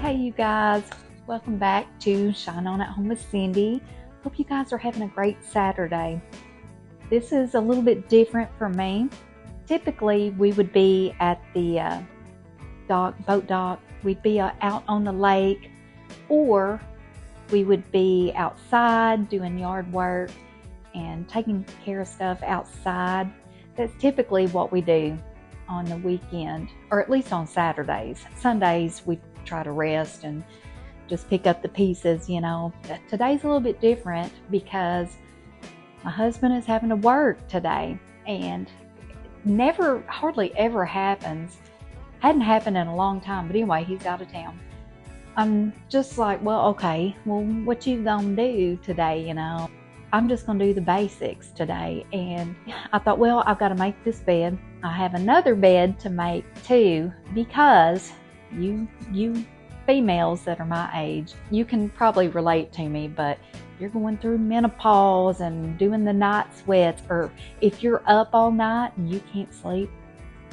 Hey you guys, welcome back to Shine On at Home with Cindy. Hope you guys are having a great Saturday. This is a little bit different for me. Typically we would be at the boat dock, we'd be out on the lake, or we would be outside doing yard work and taking care of stuff outside. That's typically what we do on the weekend, or at least on Saturdays. Sundays we try to rest and just pick up the pieces, you know. But today's a little bit different because my husband is having to work today, and hardly ever happens. Hadn't happened in a long time, but anyway, he's out of town. I'm just like, well, okay, well, what you gonna do today, you know? I'm just gonna do the basics today. And I thought, well, I've got to make this bed. I have another bed to make too, because you females that are my age, you can probably relate to me, but you're going through menopause and doing the night sweats, or if you're up all night and you can't sleep.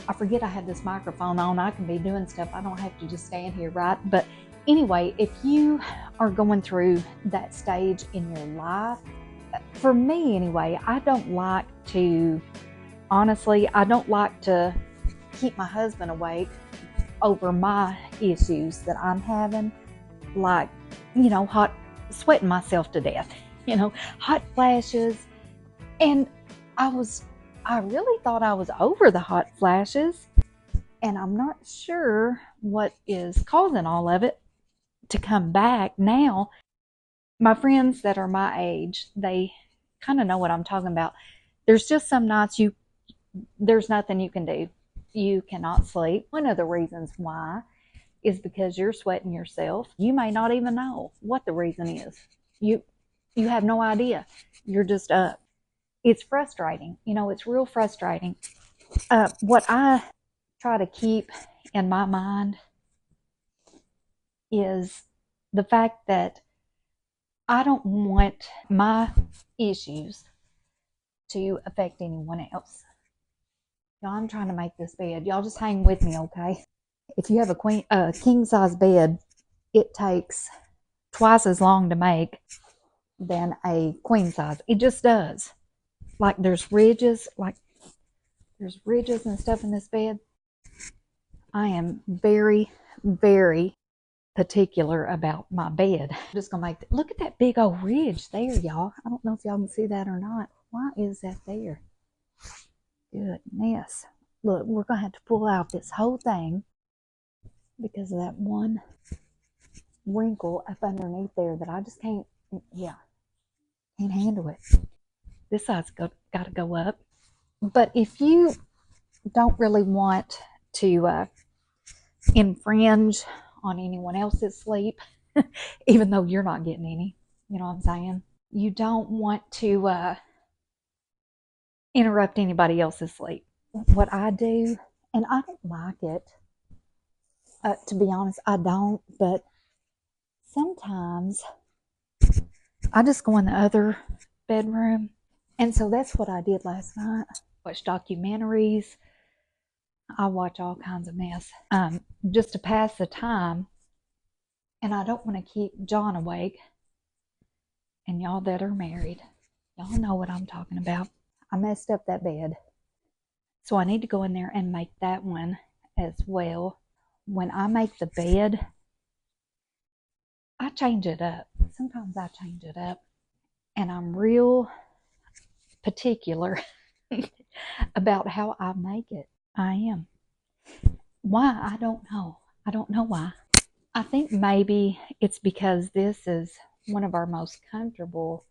I forget I had this microphone on. I can be doing stuff. I don't have to just stand here, right? But anyway, if you are going through that stage in your life, for me anyway, I don't like to keep my husband awake over my issues that I'm having, like, you know, sweating myself to death, you know, hot flashes. And I really thought I was over the hot flashes, and I'm not sure what is causing all of it to come back now. My friends that are my age, they kind of know what I'm talking about. There's just some nights there's nothing you can do. You cannot sleep. One of the reasons why is because you're sweating yourself. You may not even know what the reason is. You have no idea. You're just up. It's frustrating. You know, it's real frustrating. What I try to keep in my mind is the fact that I don't want my issues to affect anyone else. Y'all, I'm trying to make this bed. Y'all just hang with me, okay? If you have a king size bed, it takes twice as long to make than a queen size. It just does. Like there's ridges and stuff in this bed. I am very, very particular about my bed. I'm just gonna look at that big old ridge there, y'all. I don't know if y'all can see that or not. Why is that there? Goodness. Look, we're gonna have to pull out this whole thing because of that one wrinkle up underneath there that I just can't handle it. This side's got to go up. But if you don't really want to infringe on anyone else's sleep, even though you're not getting any, you know what I'm saying? You don't want to interrupt anybody else's sleep. What I do, and I don't like it, to be honest, I don't, but sometimes I just go in the other bedroom. And so that's what I did last night. Watch documentaries. I watch all kinds of mess, just to pass the time. And I don't want to keep John awake. And y'all that are married, y'all know what I'm talking about. I messed up that bed. So I need to go in there and make that one as well. When I make the bed, I change it up. Sometimes I change it up. And I'm real particular about how I make it. I am. Why? I don't know. I don't know why. I think maybe it's because this is one of our most comfortable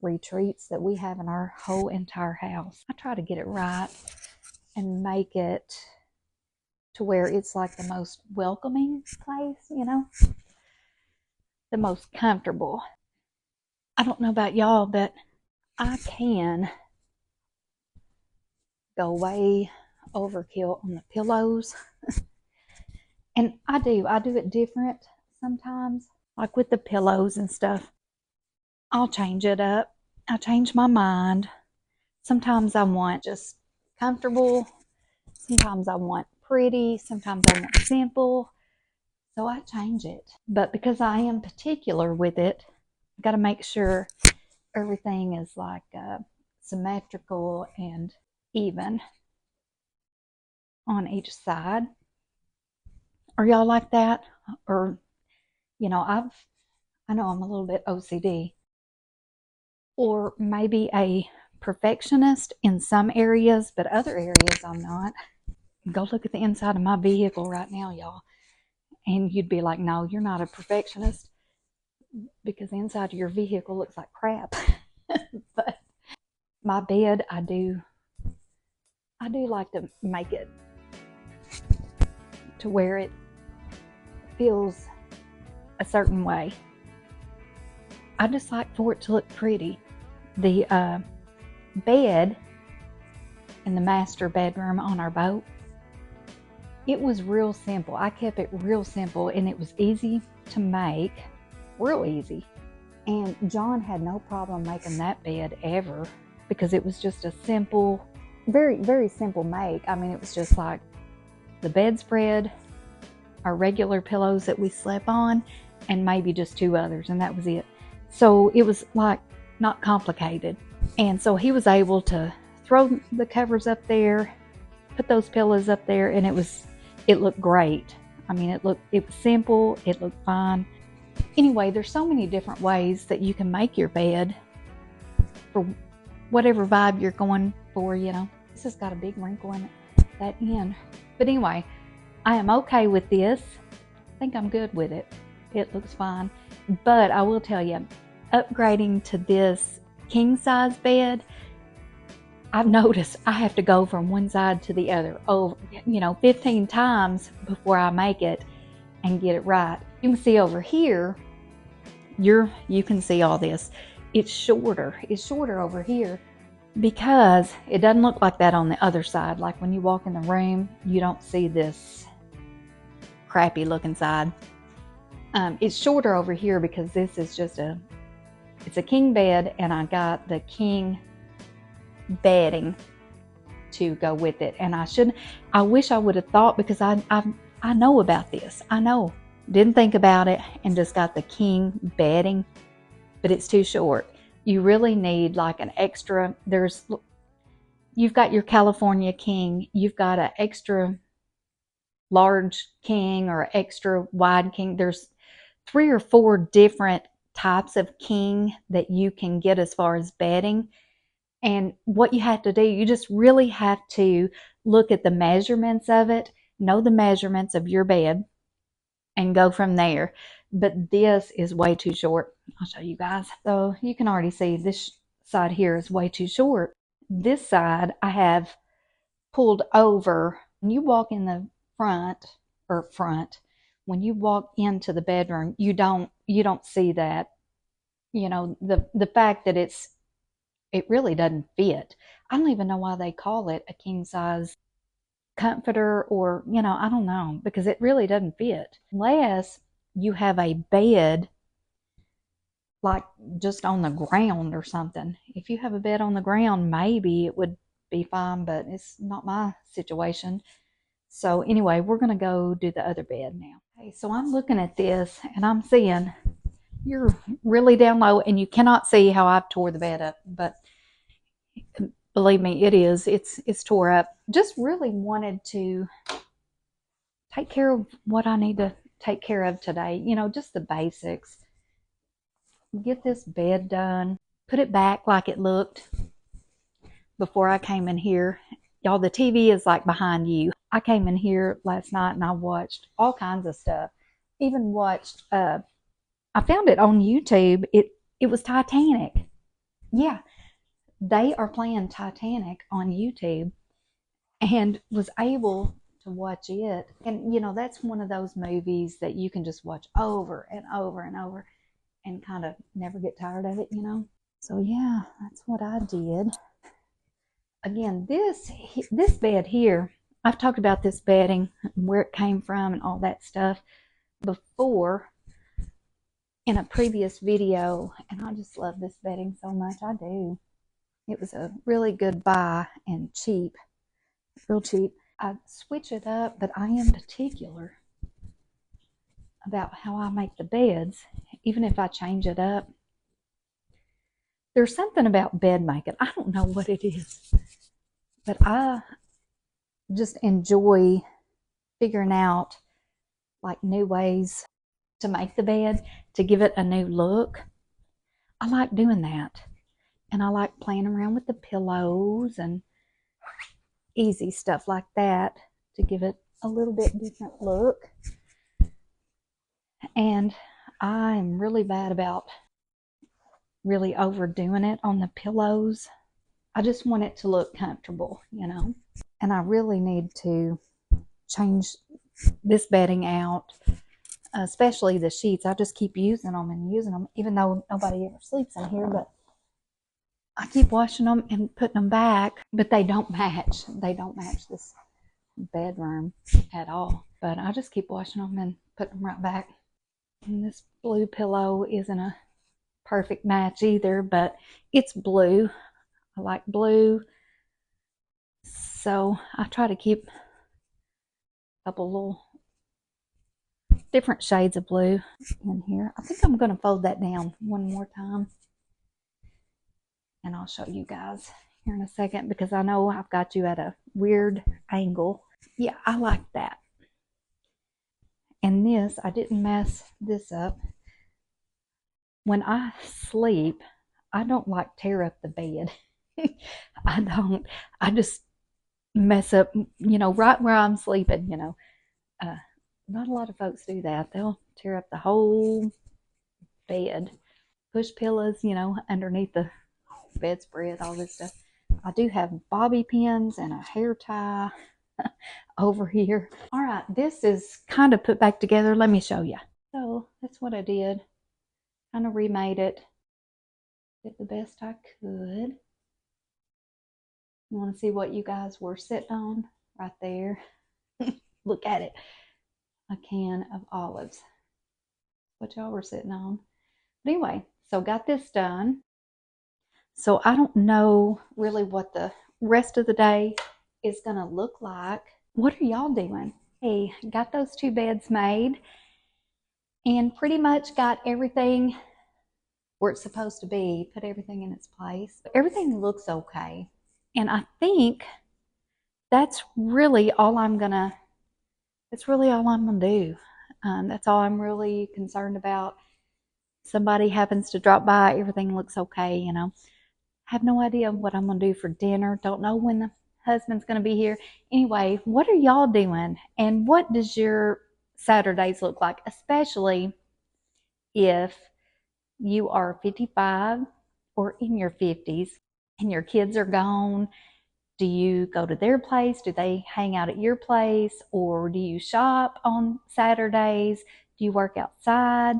retreats that we have in our whole entire house. I try to get it right and make it to where it's like the most welcoming place, you know, the most comfortable. I don't know about y'all, but I can go way overkill on the pillows. And I do it different sometimes, like with the pillows and stuff. I'll change it up. I change my mind. Sometimes I want just comfortable. Sometimes I want pretty. Sometimes I want simple. So I change it. But because I am particular with it, I got to make sure everything is like symmetrical and even on each side. Are y'all like that? Or, you know, I know I'm a little bit OCD, or maybe a perfectionist in some areas, but other areas I'm not. Go look at the inside of my vehicle right now, y'all, and you'd be like, no, you're not a perfectionist, because the inside of your vehicle looks like crap. But my bed, I do like to make it to where it feels a certain way. I just like for it to look pretty. The bed in the master bedroom on our boat, it was real simple. I kept it real simple, and it was easy to make, real easy. And John had no problem making that bed ever, because it was just a simple, very, very simple make. I mean, it was just like the bedspread, our regular pillows that we slept on, and maybe just 2 others, and that was it. So it was like not complicated. And so he was able to throw the covers up there, put those pillows up there, and it looked great. I mean, it was simple, it looked fine. Anyway, there's so many different ways that you can make your bed for whatever vibe you're going for, you know. This has got a big wrinkle in that end. But anyway, I am okay with this. I think I'm good with it. It looks fine. But I will tell you, upgrading to this king size bed, I've noticed I have to go from one side to the other, 15 times before I make it and get it right. You can see over here, you can see all this. It's shorter over here, because it doesn't look like that on the other side. Like when you walk in the room, you don't see this crappy looking side. It's shorter over here because this is just it's a king bed, and I got the king bedding to go with it. And I wish I would have thought, because I know about this. I know. Didn't think about it and just got the king bedding, but it's too short. You really need like an extra. You've got your California king, you've got an extra large king or extra wide king. There's 3 or 4 different types of king that you can get as far as bedding. And what you have to do, you just really have to look at the measurements of it, know the measurements of your bed, and go from there. But this is way too short. I'll show you guys. So you can already see this side here is way too short. This side I have pulled over. When you walk in the front, when you walk into the bedroom, you don't see that. You know, the fact that it really doesn't fit. I don't even know why they call it a king size comforter, or, I don't know, because it really doesn't fit. Unless you have a bed like just on the ground or something. If you have a bed on the ground, maybe it would be fine, but it's not my situation. So anyway, we're going to go do the other bed now. Okay, so I'm looking at this and I'm seeing you're really down low, and you cannot see how I've tore the bed up, but believe me, it's tore up. Just really wanted to take care of what I need to take care of today. Just the basics. Get this bed done, put it back like it looked before I came in here. Y'all, the TV is like behind you. I came in here last night and I watched all kinds of stuff. Even watched, I found it on YouTube. It was Titanic. Yeah, they are playing Titanic on YouTube, and was able to watch it. And that's one of those movies that you can just watch over and over and over and kind of never get tired of it. So yeah, that's what I did. Again, this bed here, I've talked about this bedding, where it came from and all that stuff before in a previous video, and I just love this bedding so much. I do. It was a really good buy, and cheap, real cheap. I switch it up, but I am particular about how I make the beds, even if I change it up. There's something about bed making. I don't know what it is, but I just enjoy figuring out like new ways to make the bed to give it a new look. I like doing that. And I like playing around with the pillows and easy stuff like that to give it a little bit different look. And I'm really bad about really overdoing it on the pillows. I just want it to look comfortable, you know. And I really need to change this bedding out, especially the sheets. I just keep using them and using them, even though nobody ever sleeps in here, but I keep washing them and putting them back, but they don't match. They don't match this bedroom at all. But I just keep washing them and putting them right back. And this blue pillow isn't a perfect match either, but it's blue. I like blue. So I try to keep a couple little different shades of blue in here. I think I'm going to fold that down one more time. And I'll show you guys here in a second because I know I've got you at a weird angle. Yeah, I like that. And this, I didn't mess this up. When I sleep, I don't like tear up the bed. I don't. I just mess up, you know, right where I'm sleeping, you know. Not a lot of folks do that. They'll tear up the whole bed. Push pillows, you know, underneath the bedspread, all this stuff. I do have bobby pins and a hair tie over here. All right, this is kind of put back together. Let me show you. So that's what I did. Kind of remade it. Did the best I could. You want to see what you guys were sitting on? Right there. Look at it. A can of olives. What y'all were sitting on. But anyway, so got this done. So I don't know really what the rest of the day is going to look like. What are y'all doing? Hey, got those two beds made and pretty much got everything where it's supposed to be, put everything in its place. Everything looks okay. And I think that's really all I'm gonna do. That's all I'm really concerned about. Somebody happens to drop by, everything looks okay, you know. Have no idea what I'm gonna do for dinner. Don't know when the husband's gonna be here. Anyway, what are y'all doing? And what does your Saturdays look like? Especially if you are 55 or in your 50s and your kids are gone. Do you go to their place? Do they hang out at your place? Or do you shop on Saturdays? Do you work outside?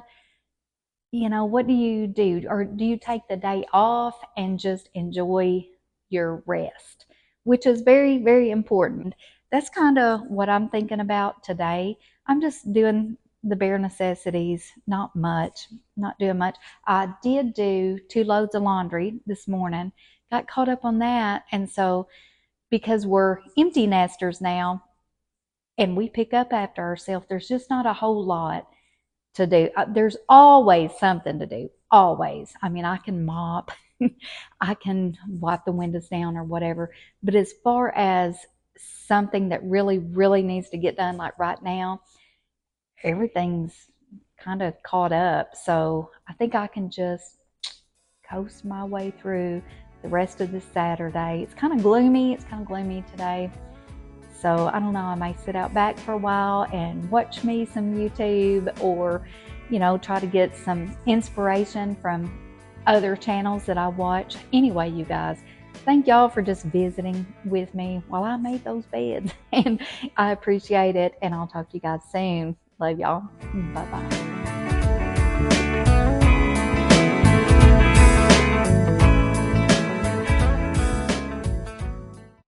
You know, what do you do? Or do you take the day off and just enjoy your rest? Which is very, very important. That's kind of what I'm thinking about today. I'm just doing the bare necessities, not much, not doing much. I did do 2 loads of laundry this morning, got caught up on that. And so, because we're empty nesters now and we pick up after ourselves, there's just not a whole lot to do. There's always something to do, always. I mean, I can mop, I can wipe the windows down or whatever. But as far as something that really, really needs to get done, like right now, everything's kind of caught up. So I think I can just coast my way through the rest of this Saturday. It's kind of gloomy. It's kind of gloomy today. So I don't know, I may sit out back for a while and watch me some YouTube or, you know, try to get some inspiration from other channels that I watch. Anyway, you guys, thank y'all for just visiting with me while I made those beds. And I appreciate it. And I'll talk to you guys soon. Love y'all. Bye-bye.